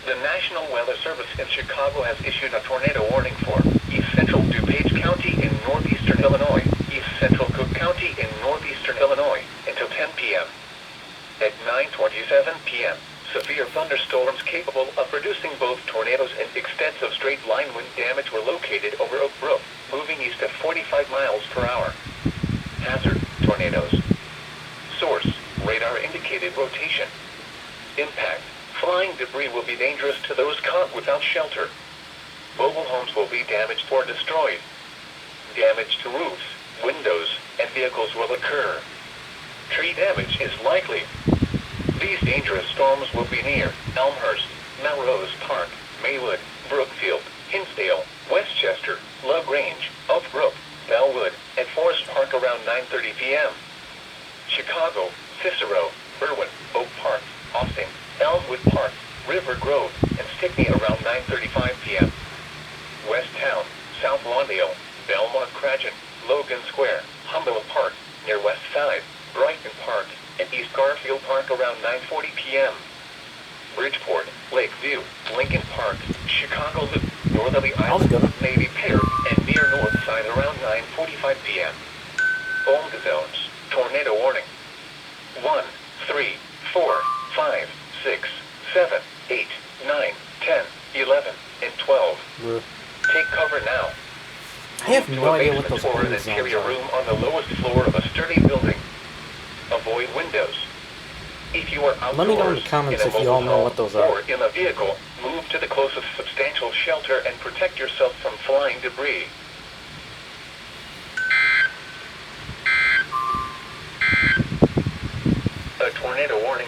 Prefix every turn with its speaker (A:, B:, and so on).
A: The National Weather Service in Chicago has issued a tornado warning for East Central Dupage County in northeastern Illinois, East Central Cook County in northeastern Illinois, until 10 p.m. At 9:27 p.m., severe thunderstorms capable of producing both tornadoes and extensive straight-line wind damage were located over Oak Brook, moving east at 45 miles per hour. Hazard: tornadoes. Source: radar indicated rotation. Impact: flying debris will be dangerous to those caught without shelter. Mobile homes will be damaged or destroyed. Damage to roofs, windows, and vehicles will occur. Tree damage is likely. These dangerous storms will be near Elmhurst, Melrose Park, Maywood, Brookfield, Hinsdale, Westchester, LaGrange, Oak Brook, Bellwood, and Forest Park around 9:30 p.m. Chicago, Cicero, Berwyn, Oak Park, Austin, Elmwood Park, River Grove, and Stickney around 9:35 p.m. West Town, South Lawndale, Belmont Cragen, Logan Square, Humboldt Park, near West Side, Brighton Park, and East Garfield Park around 9:40 p.m. Bridgeport, Lakeview, Lincoln Park, Chicago Loop, Northerly Island, Navy Pier, and near North Side around 9:45 p.m. Old zones, tornado warning. 1, 3, 4, 5, 6, 7, 8, 9, 10, 11, and 12.
B: Yeah.
A: Take cover now.
B: I have no idea what those
A: Or an
B: green zones
A: interior
B: are.
A: room on the lowest floor of a sturdy building. Avoid windows. If you are outdoors,
B: Let me know in the comments
A: in a
B: if you all
A: mobile
B: know what
A: home
B: those are.
A: or in a vehicle, move to the closest substantial shelter and protect yourself from flying debris. A tornado warning